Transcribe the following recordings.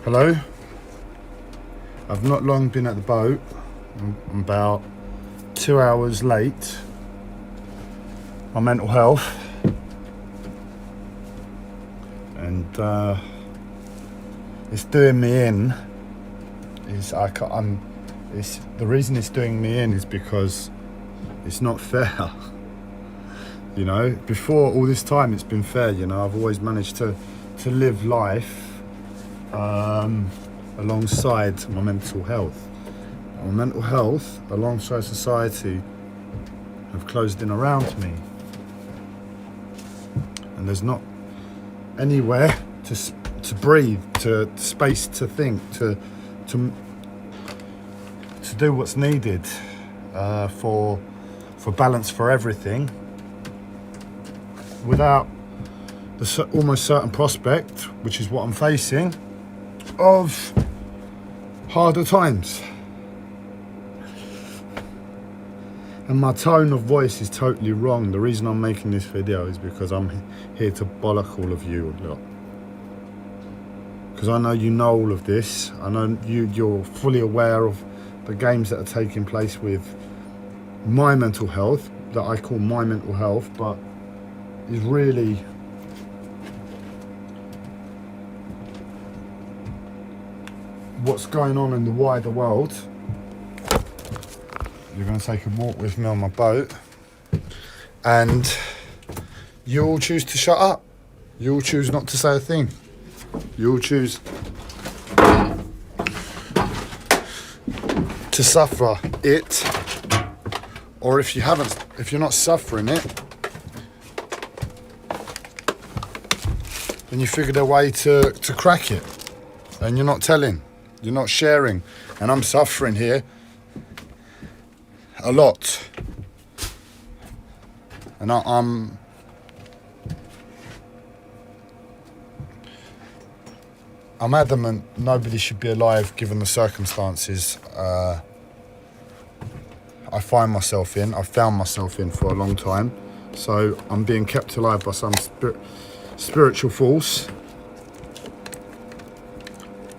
Hello. I've not long been at the boat. I'm about 2 hours late. My mental health, and it's doing me in. The reason it's doing me in is because it's not fair. You know, before all this time it's been fair. You know, I've always managed to live life alongside my mental health. My mental health alongside society have closed in around me, and there's not anywhere to breathe, to space to think, to do what's needed for balance for everything, without the almost certain prospect, which is what I'm facing, of harder times. And my tone of voice is totally wrong. The reason I'm making this video is because I'm here to bollock all of you a lot. Because I know you know all of this. I know you're fully aware of the games that are taking place with my mental health, that I call my mental health, but is really what's going on in the wider world. You're going to take a walk with me on my boat, and you all choose to shut up. You all choose not to say a thing. You all choose to suffer it, or if you're not suffering it, then you figured a way to crack it, and you're not telling, you're not sharing, and I'm suffering here a lot, and I'm adamant nobody should be alive given the circumstances I find myself in. I've found myself in for a long time, so I'm being kept alive by some spiritual force,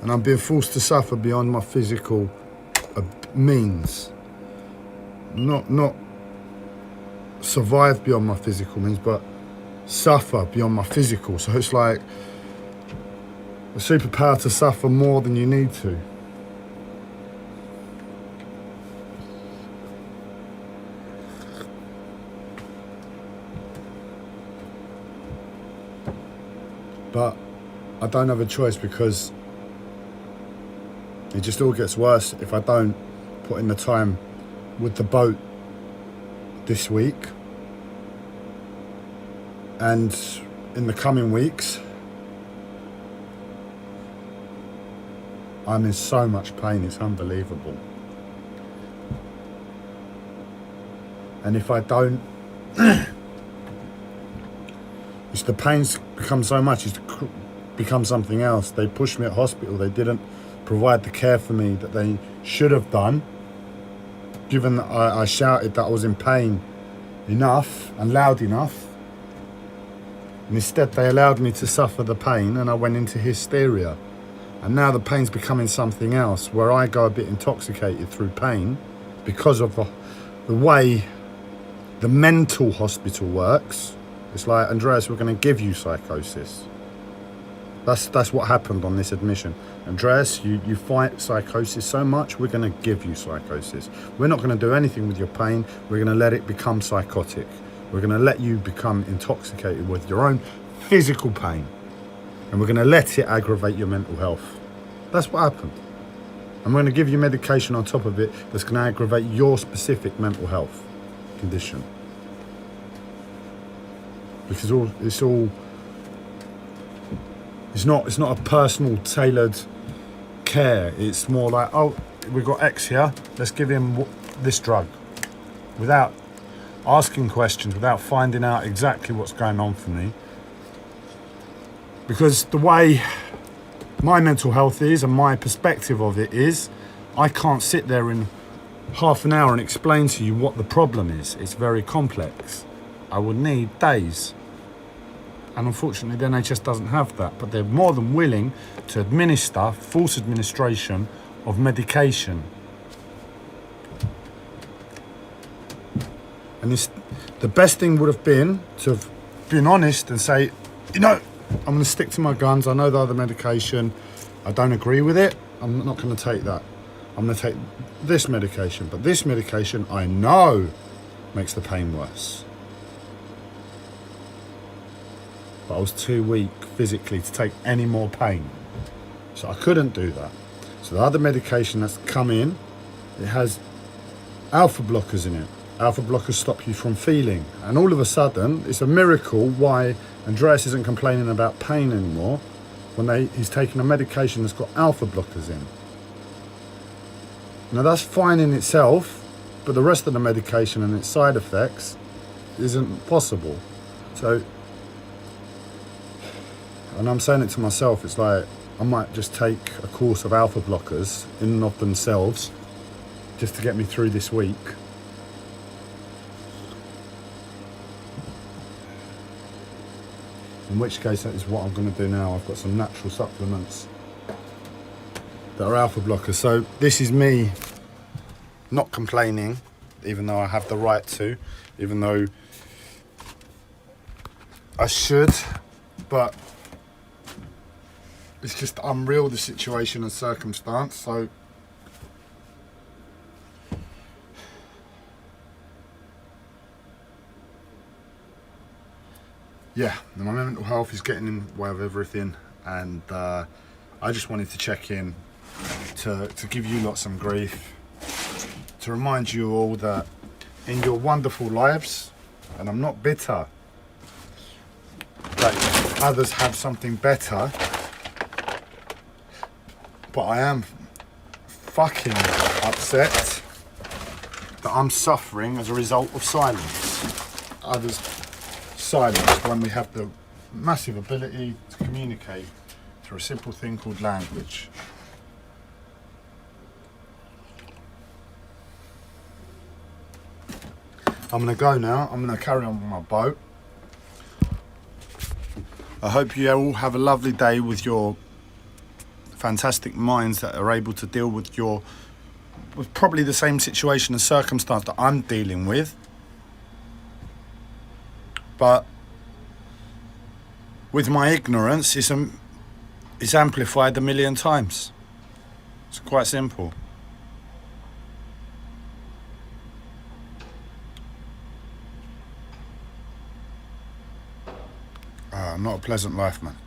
and I'm being forced to suffer beyond my physical means. Not survive beyond my physical means, but suffer beyond my physical. So it's like a superpower to suffer more than you need to. But I don't have a choice, because it just all gets worse if I don't put in the time with the boat this week, and in the coming weeks. I'm in so much pain, it's unbelievable. And if I don't, it's the pain's become so much, it's become something else. They pushed me at hospital, they didn't provide the care for me that they should have done, given that I shouted that I was in pain enough and loud enough. And instead they allowed me to suffer the pain, and I went into hysteria. And now the pain's becoming something else, where I go a bit intoxicated through pain because of the way the mental hospital works. It's like, Andreas, we're going to give you psychosis. That's what happened on this admission. Andreas, you fight psychosis so much, we're going to give you psychosis. We're not going to do anything with your pain. We're going to let it become psychotic. We're going to let you become intoxicated with your own physical pain. And we're going to let it aggravate your mental health. That's what happened. I'm going to give you medication on top of it that's going to aggravate your specific mental health condition. Because it's not a personal, tailored care. It's more like, oh, we've got X here, let's give him this drug, without asking questions, without finding out exactly what's going on for me. Because the way my mental health is, and my perspective of it is, I can't sit there in half an hour and explain to you what the problem is. It's very complex. I would need days. And unfortunately, the NHS doesn't have that. But they're more than willing to administer false administration of medication. And the best thing would have been to have been honest and say, you know, I'm going to stick to my guns. I know the other medication. I don't agree with it. I'm not going to take that. I'm going to take this medication. But this medication, I know, makes the pain worse. But I was too weak physically to take any more pain. So I couldn't do that. So the other medication that's come in, it has alpha blockers in it. Alpha blockers stop you from feeling. And all of a sudden, it's a miracle why Andreas isn't complaining about pain anymore when he's taking a medication that's got alpha blockers in. Now that's fine in itself, but the rest of the medication and its side effects isn't possible. So, and I'm saying it to myself, it's like, I might just take a course of alpha blockers in and of themselves just to get me through this week. In which case, that is what I'm going to do now. I've got some natural supplements that are alpha blockers. So this is me not complaining, even though I have the right to, even though I should, but it's just unreal, the situation and circumstance. So yeah, my mental health is getting in the way of everything, and I just wanted to check in to give you lot some grief, to remind you all that in your wonderful lives, and I'm not bitter that others have something better, but I am fucking upset that I'm suffering as a result of silence. Others silence when we have the massive ability to communicate through a simple thing called language. I'm going to go now. I'm going to carry on with my boat. I hope you all have a lovely day with your fantastic minds that are able to deal with probably the same situation and circumstance that I'm dealing with. But with my ignorance, it's amplified a million times. It's quite simple. Not a pleasant life, man.